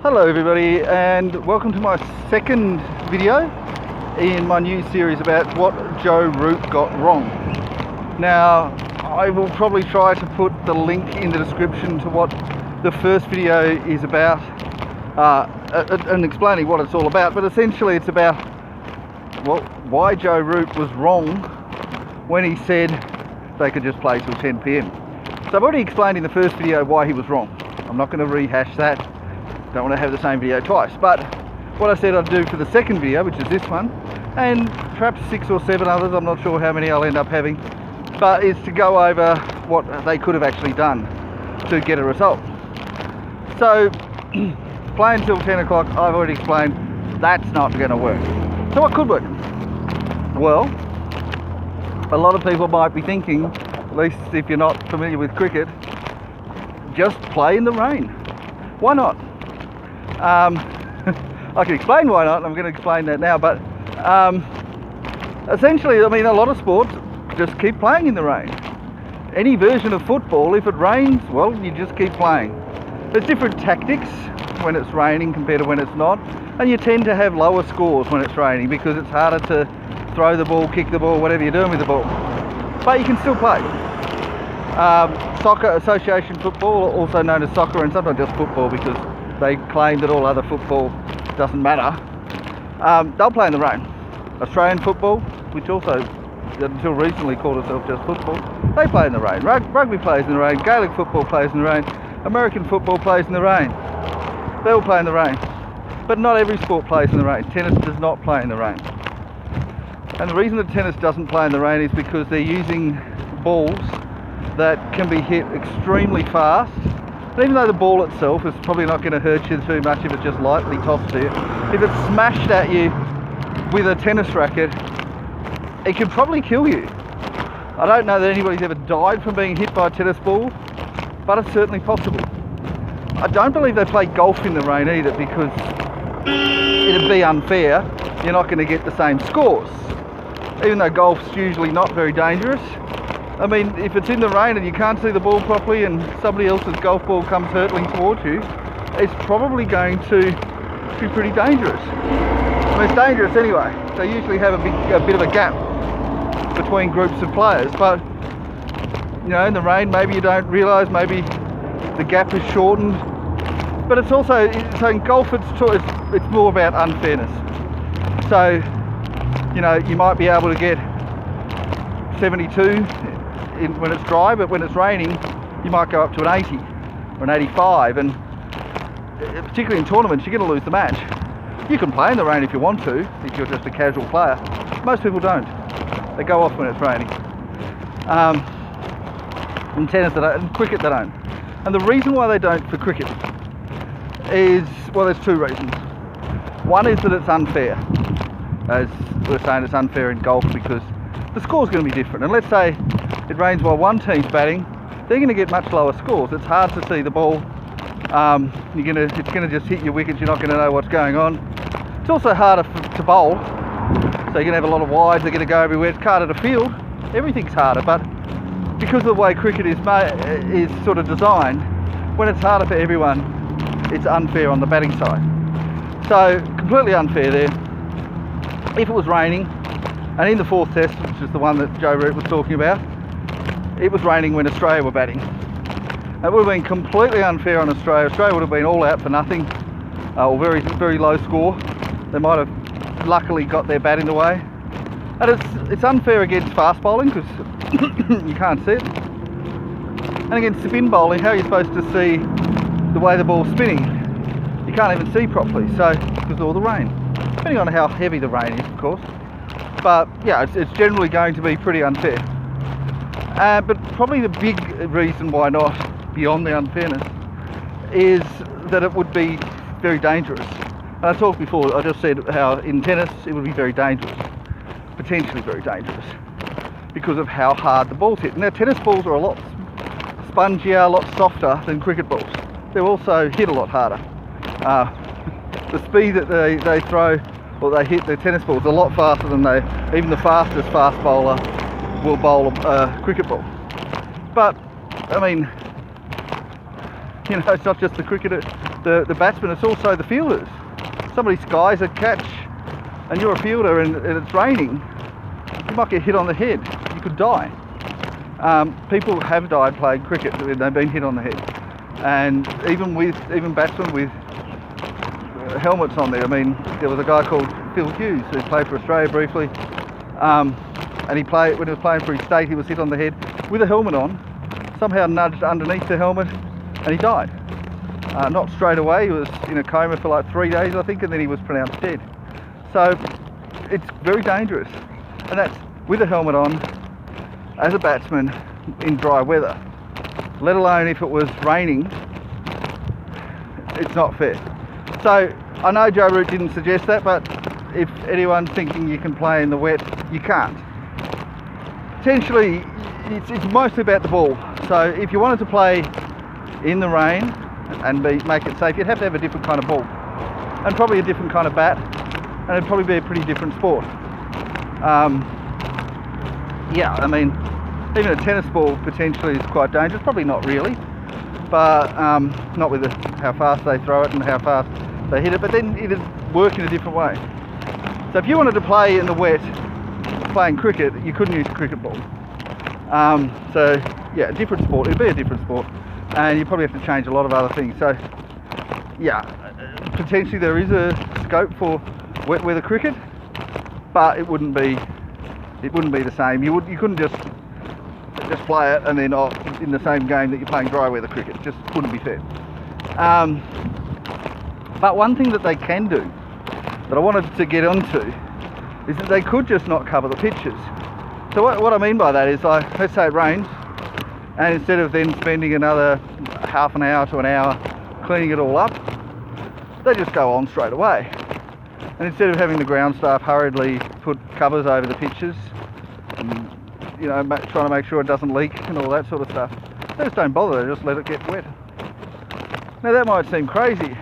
Hello everybody, and welcome to my second video in my new series about what Joe Root got wrong. Now, I will probably try to put the link in the description to what the first video is about and explaining what it's all about, but essentially it's about why Joe Root was wrong when he said they could just play till 10 PM. So I've already explained in the first video why he was wrong. I'm not going to rehash that. Don't want to have the same video twice, but what I said I'd do for the second video, which is this one, and perhaps 6 or 7 others, I'm not sure how many I'll end up having, but is to go over what they could have actually done to get a result. So playing till 10 o'clock, I've already explained that's not going to work. So what could work? Well, a lot of people might be thinking, at least if you're not familiar with cricket, just play in the rain. Why not? I can explain why not. I'm going to explain that now, but essentially, I mean, a lot of sports just keep playing in the rain. Any version of football, if it rains, well, you just keep playing. There's different tactics when it's raining compared to when it's not, and you tend to have lower scores when it's raining because it's harder to throw the ball, kick the ball, whatever you're doing with the ball. But you can still play. Soccer, association football, also known as soccer and sometimes just football because they claim that all other football doesn't matter. They'll play in the rain. Australian football, which also until recently called itself just football, they play in the rain. Rugby plays in the rain, Gaelic football plays in the rain, American football plays in the rain. They all play in the rain. But not every sport plays in the rain. Tennis does not play in the rain. And the reason that tennis doesn't play in the rain is because they're using balls that can be hit extremely fast. And even though the ball itself is probably not going to hurt you too much if it's just lightly tossed to you, if it's smashed at you with a tennis racket, it could probably kill you. I don't know that anybody's ever died from being hit by a tennis ball, but it's certainly possible. I don't believe they play golf in the rain either because it'd be unfair. You're not going to get the same scores. Even though golf's usually not very dangerous, I mean, if it's in the rain and you can't see the ball properly and somebody else's golf ball comes hurtling towards you, it's probably going to be pretty dangerous. I mean, it's dangerous anyway. They usually have a bit of a gap between groups of players, but you know, in the rain, maybe you don't realise, maybe the gap is shortened. But it's also, so in golf, it's more about unfairness. So, you know, you might be able to get 72 when it's dry, but when it's raining you might go up to an 80 or an 85, and particularly in tournaments you're going to lose the match. You can play in the rain if you want to, if you're just a casual player. Most people don't. They go off when it's raining. In tennis they don't, in cricket they don't. And the reason why they don't for cricket is, well, there's 2 reasons. One is that it's unfair. As we were saying, it's unfair in golf because the score's going to be different. And let's say it rains while one team's batting, they're going to get much lower scores. It's hard to see the ball. It's going to just hit your wickets. You're not going to know what's going on. It's also harder to bowl. So you're going to have a lot of wides. They're going to go everywhere. It's harder to field. Everything's harder. But because of the way cricket is sort of designed, when it's harder for everyone, it's unfair on the batting side. So completely unfair there. If it was raining, and in the 4th test, which is the one that Joe Root was talking about, it was raining when Australia were batting. It would have been completely unfair on Australia. Australia would have been all out for nothing, or very, very low score. They might have luckily got their bat in the way. And it's unfair against fast bowling because you can't see it. And against spin bowling, how are you supposed to see the way the ball's spinning? You can't even see properly, so because of all the rain. Depending on how heavy the rain is, of course. But yeah, it's generally going to be pretty unfair. But probably the big reason why not, beyond the unfairness, is that it would be very dangerous. And I talked before, I just said how in tennis it would be very dangerous, potentially very dangerous, because of how hard the balls hit. Now tennis balls are a lot spongier, a lot softer than cricket balls. They're also hit a lot harder. The speed that they throw, or they hit their tennis balls, a lot faster than even the fastest fast bowler will bowl a cricket ball. But I mean, you know, it's not just the cricketer, the batsmen, it's also the fielders. Somebody skies a catch and you're a fielder and it's raining, you might get hit on the head. You could die. People have died playing cricket when they've been hit on the head, and even batsmen with helmets on there. I mean, there was a guy called Phil Hughes who played for Australia briefly, and when he was playing for his state, he was hit on the head with a helmet on, somehow nudged underneath the helmet, and he died. Not straight away, he was in a coma for like 3 days, I think, and then he was pronounced dead. So it's very dangerous, and that's with a helmet on as a batsman in dry weather, let alone if it was raining. It's not fair. So I know Joe Root didn't suggest that, but if anyone's thinking you can play in the wet, you can't. Potentially, it's mostly about the ball. So if you wanted to play in the rain and make it safe, you'd have to have a different kind of ball and probably a different kind of bat, and it'd probably be a pretty different sport. Yeah, I mean, even a tennis ball potentially is quite dangerous. Probably not really, but not with how fast they throw it and how fast they hit it, but then it'd work in a different way. So if you wanted to play in the wet playing cricket, you couldn't use a cricket ball. So yeah, a different sport. It'd be a different sport, and you probably have to change a lot of other things. So yeah, potentially there is a scope for wet weather cricket, but it wouldn't be the same. You couldn't just play it and then in the same game that you're playing dry weather cricket. It just wouldn't be fair. But one thing that they can do that I wanted to get onto is that they could just not cover the pitches. So what I mean by that is, like, let's say it rains, and instead of then spending another half an hour to an hour cleaning it all up, they just go on straight away. And instead of having the ground staff hurriedly put covers over the pitches and, you know, trying to make sure it doesn't leak and all that sort of stuff, they just don't bother, they just let it get wet. Now that might seem crazy,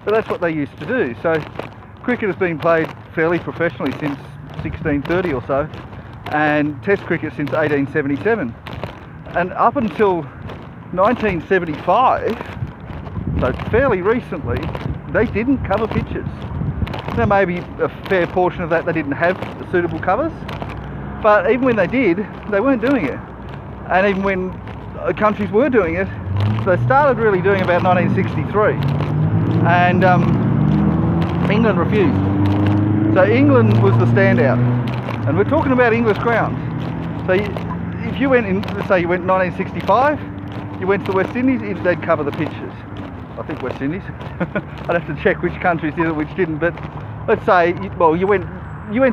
but that's what they used to do. So cricket has been played fairly professionally since 1630 or so, and Test cricket since 1877. And up until 1975, so fairly recently, they didn't cover pitches. Now maybe a fair portion of that they didn't have suitable covers, but even when they did, they weren't doing it. And even when countries were doing it, they started really doing about 1963, and England refused. So England was the standout, and we're talking about English grounds. So if you went in, let's say you went 1965, you went to the West Indies, they'd cover the pitches. I think West Indies. I'd have to check which countries did it, which didn't, but let's say, well, you went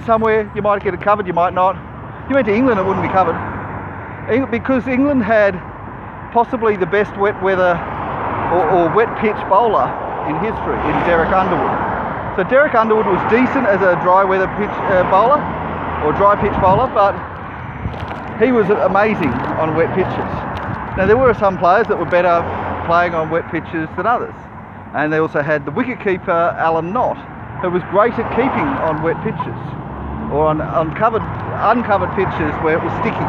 somewhere, you might get it covered, you might not. You went to England, it wouldn't be covered. Because England had possibly the best wet weather or wet pitch bowler in history, in Derek Underwood. So Derek Underwood was decent as a dry weather pitch bowler, or dry pitch bowler, but he was amazing on wet pitches. Now there were some players that were better playing on wet pitches than others, and they also had the wicketkeeper Alan Knott, who was great at keeping on wet pitches or on uncovered pitches where it was sticky.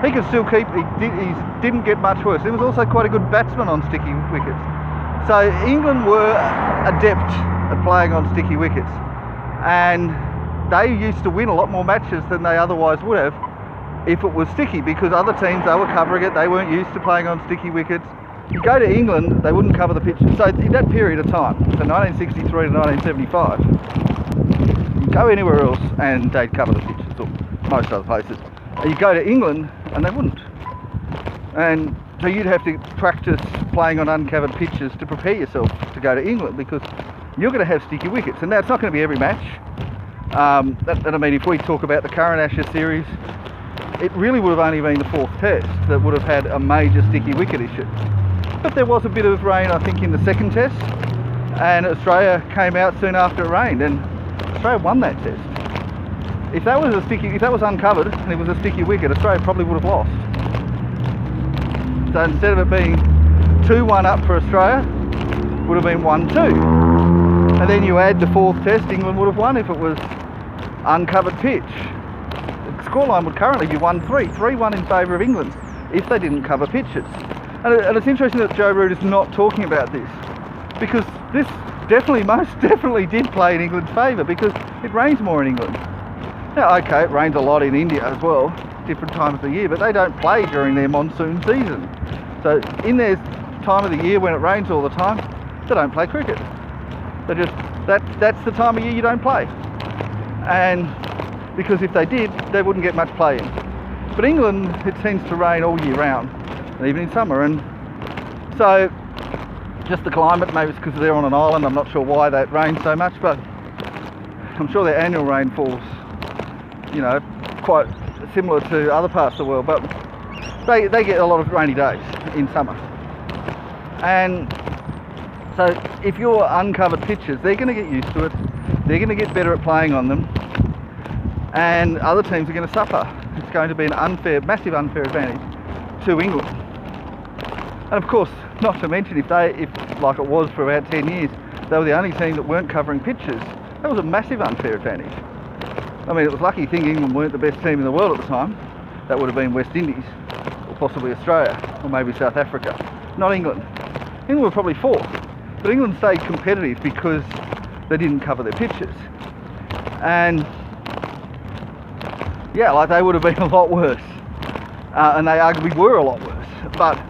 He could still keep. He didn't get much worse. He was also quite a good batsman on sticky wickets. So England were adept at playing on sticky wickets, and they used to win a lot more matches than they otherwise would have if it was sticky, because other teams, they were covering it, they weren't used to playing on sticky wickets. You go to England, they wouldn't cover the pitches. So in that period of time, so 1963 to 1975, you go anywhere else and they'd cover the pitches, or most other places. And you go to England and they wouldn't. And so you'd have to practice playing on uncovered pitches to prepare yourself to go to England, because you're going to have sticky wickets. And now it's not going to be every match. I mean, if we talk about the current Ashes series, it really would have only been the fourth test that would have had a major sticky wicket issue. But there was a bit of rain, I think, in the second test, and Australia came out soon after it rained, and Australia won that test. If that was uncovered and it was a sticky wicket, Australia probably would have lost. So instead of it being 2-1 up for Australia, it would have been 1-2. And then you add the fourth test, England would have won if it was uncovered pitch. The scoreline would currently be 1-3, 3-1 in favour of England if they didn't cover pitches. And it's interesting that Joe Root is not talking about this, because this most definitely did play in England's favour, because it rains more in England. Now, okay, it rains a lot in India as well, different times of the year, but they don't play during their monsoon season. So in their time of the year when it rains all the time, they don't play cricket. They just, that's the time of year you don't play. And because if they did, they wouldn't get much play in. But England, it tends to rain all year round, and even in summer. And so just the climate, maybe it's because they're on an island, I'm not sure why that rains so much, but I'm sure their annual rainfall's, you know, quite similar to other parts of the world, but they get a lot of rainy days in summer. And so if you're uncovered pitches, they're going to get used to it, they're going to get better at playing on them, and other teams are going to suffer. It's going to be an unfair, massive unfair advantage to England. And of course, not to mention if like it was for about 10 years, they were the only team that weren't covering pitches, that was a massive unfair advantage. I mean, it was a lucky thing England weren't the best team in the world at the time. That would have been West Indies, or possibly Australia, or maybe South Africa. Not England. England were probably fourth, but England stayed competitive because they didn't cover their pitches. And yeah, like they would have been a lot worse, and they arguably were a lot worse. But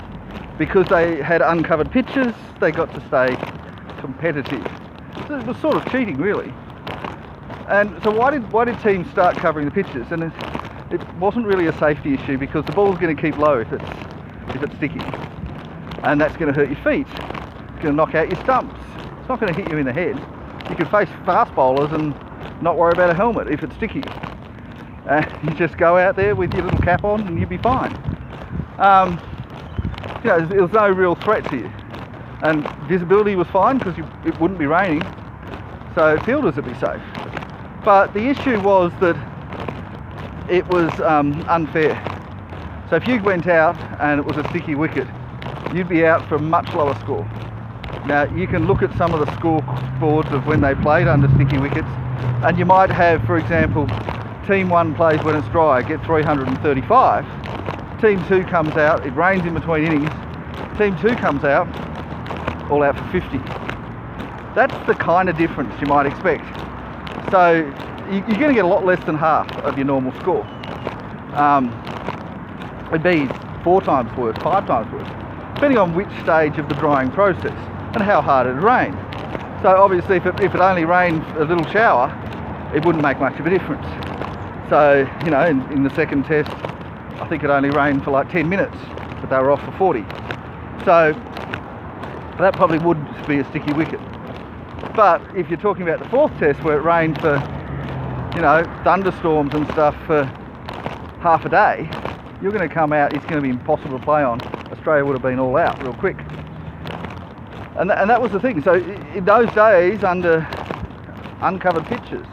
because they had uncovered pitches, they got to stay competitive. So it was sort of cheating, really. And so why did teams start covering the pitches? And it wasn't really a safety issue, because the ball's going to keep low if it's sticky, and that's going to hurt your feet. It's going to knock out your stumps. It's not going to hit you in the head. You can face fast bowlers and not worry about a helmet if it's sticky. You just go out there with your little cap on and you'll be fine. You know, there was no real threat to you, and visibility was fine because it wouldn't be raining, so fielders would be safe. But the issue was that it was unfair. So if you went out and it was a sticky wicket, you'd be out for a much lower score. Now you can look at some of the scoreboards of when they played under sticky wickets, and you might have, for example, Team 1 plays when it's dry, get 335. Team 2 comes out, it rains in between innings, Team 2 comes out, all out for 50. That's the kind of difference you might expect. So you're going to get a lot less than half of your normal score. It'd be 4 times worse, 5 times worse, depending on which stage of the drying process and how hard it rained. So obviously if it only rained a little shower, it wouldn't make much of a difference. So, you know, in the second test, I think it only rained for like 10 minutes, but they were off for 40. So that probably would be a sticky wicket. But if you're talking about the fourth test where it rained for, you know, thunderstorms and stuff for half a day, you're going to come out, it's going to be impossible to play on. Australia would have been all out real quick. And that was the thing. So in those days, under uncovered pitches,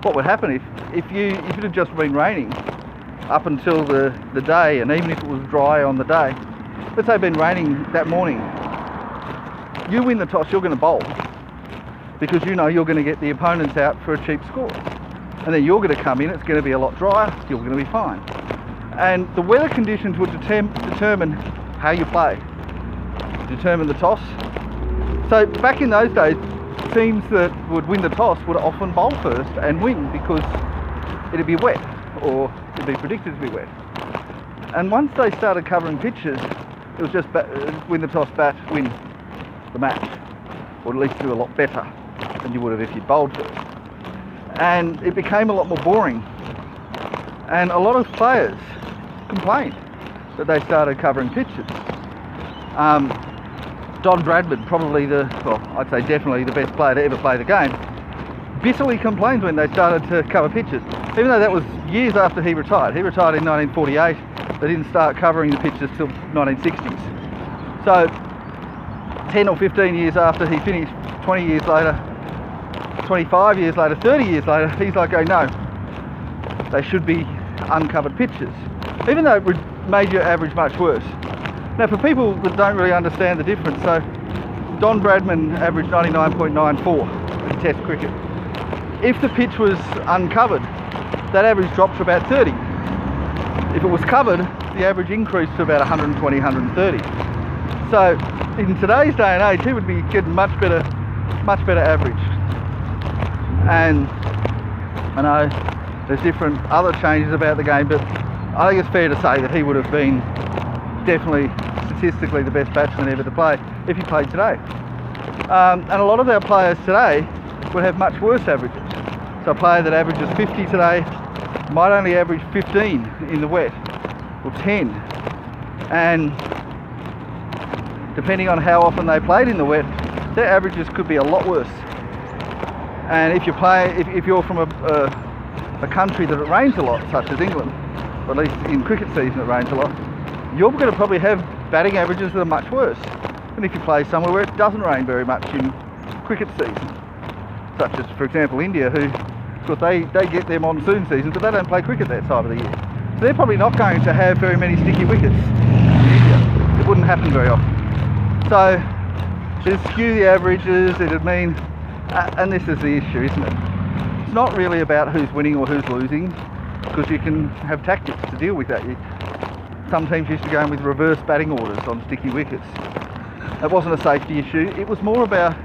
what would happen if it had just been raining up until the day, and even if it was dry on the day, let's say it'd been raining that morning, you win the toss, you're going to bowl, because you know you're going to get the opponents out for a cheap score, and then you're going to come in, it's going to be a lot drier, you're going to be fine. And the weather conditions would determine how you play, determine the toss. So back in those days, teams that would win the toss would often bowl first and win, because it'd be wet, or it'd be predicted to be wet. And once they started covering pitches, it was just win the toss, bat, win the match, or at least do a lot better than you would have if you'd bowled first. And it became a lot more boring, and a lot of players complained that they started covering pitches. Don Bradman, probably I'd say definitely the best player to ever play the game, bitterly complained when they started to cover pitches, even though that was years after he retired. He retired in 1948, they didn't start covering the pitches till 1960s. So 10 or 15 years after he finished, 20 years later, 25 years later, 30 years later, he's like, oh no, they should be uncovered pitches, even though it made your average much worse. Now for people that don't really understand the difference, so Don Bradman averaged 99.94 in Test cricket. If the pitch was uncovered, that average dropped to about 30. If it was covered, the average increased to about 120, 130. So in today's day and age, he would be getting much better average. And I know there's different other changes about the game, but I think it's fair to say that he would have been definitely statistically the best batsman ever to play if he played today. And a lot of our players today would have much worse averages. So a player that averages 50 today might only average 15 in the wet, or 10. And depending on how often they played in the wet, their averages could be a lot worse. And if you're from a country that it rains a lot, such as England, or at least in cricket season it rains a lot, you're going to probably have batting averages that are much worse than if you play somewhere where it doesn't rain very much in cricket season, such as, for example, India, who, of course, they get their monsoon season, but they don't play cricket that time of the year. So they're probably not going to have very many sticky wickets in India. It wouldn't happen very often. So to skew the averages, it'd mean, and this is the issue, isn't it? It's not really about who's winning or who's losing, because you can have tactics to deal with that. Some teams used to go in with reverse batting orders on sticky wickets. That wasn't a safety issue. It was more about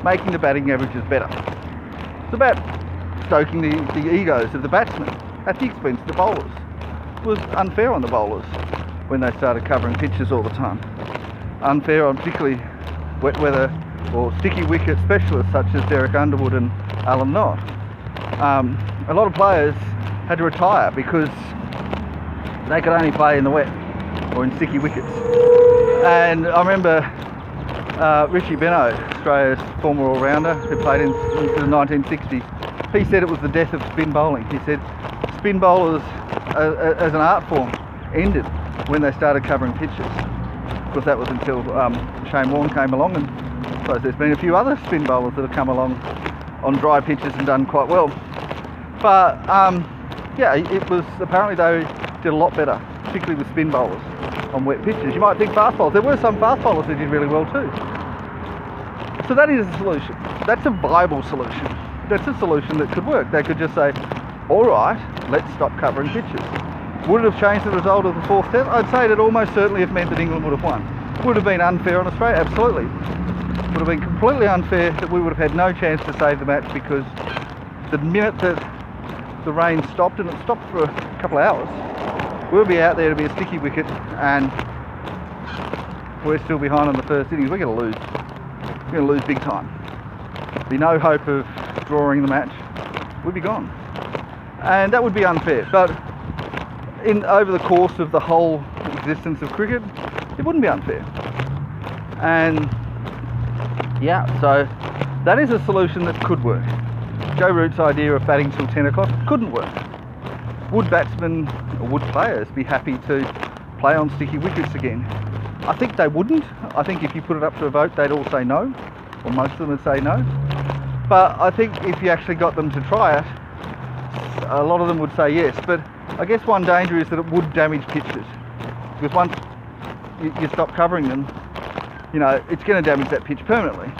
making the batting averages better. It's about stoking the egos of the batsmen at the expense of the bowlers. It was unfair on the bowlers when they started covering pitches all the time. Unfair on particularly wet weather or sticky wicket specialists such as Derek Underwood and Alan Knott. A lot of players had to retire because they could only play in the wet or in sticky wickets. And I remember Richie Benaud, Australia's former all-rounder who played into the 1960s, he said it was the death of spin bowling. He said spin bowlers as an art form ended when they started covering pitches. Of course, that was until Shane Warne came along, and I suppose there's been a few other spin bowlers that have come along on dry pitches and done quite well. But yeah, it was apparently they did a lot better, particularly with spin bowlers on wet pitches. You might think fast bowlers. There were some fast bowlers who did really well too. So that is a solution. That's a viable solution. That's a solution that could work. They could just say, all right, let's stop covering pitches. Would it have changed the result of the fourth test? I'd say it almost certainly have meant that England would have won. Would have been unfair on Australia? Absolutely. Would have been completely unfair that we would have had no chance to save the match, because the minute that the rain stopped, and it stopped for a couple of hours, we'll be out there to be a sticky wicket, and we're still behind on the first innings. We're going to lose. We're going to lose big time. There'd be no hope of drawing the match. We'd be gone. And that would be unfair. But over the course of the whole existence of cricket, it wouldn't be unfair. And yeah, so that is a solution that could work. Joe Root's idea of batting till 10 o'clock couldn't work. Would batsmen or would players be happy to play on sticky wickets again? I think they wouldn't. I think if you put it up to a vote, they'd all say no, or most of them would say no. But I think if you actually got them to try it, a lot of them would say yes. But I guess one danger is that it would damage pitches, because once you stop covering them, you know, it's going to damage that pitch permanently.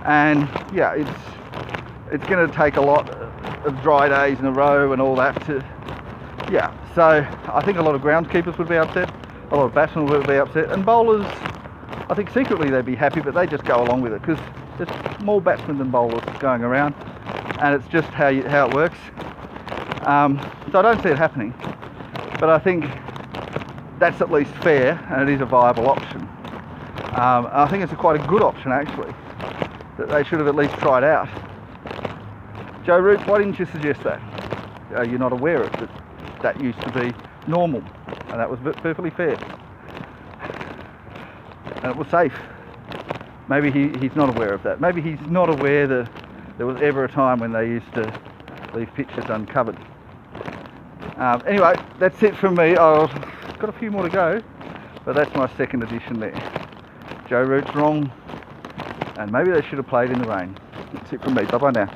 And yeah, it's going to take a lot of dry days in a row and all that to, yeah. So I think a lot of groundskeepers would be upset, a lot of batsmen would be upset, and bowlers, I think secretly they'd be happy, but they just go along with it, because there's more batsmen than bowlers going around, and it's just how it works. So I don't see it happening, but I think that's at least fair, and it is a viable option. I think it's quite a good option, actually, that they should have at least tried out. Joe Root, why didn't you suggest that? You're not aware of it, that used to be normal, and that was perfectly fair, and it was safe. Maybe he's not aware of that. Maybe he's not aware that there was ever a time when they used to leave pitches uncovered. Anyway, that's it from me. I've got a few more to go, but that's my second edition there. Joe Root's wrong, and maybe they should have played in the rain. That's it from me. Bye bye now.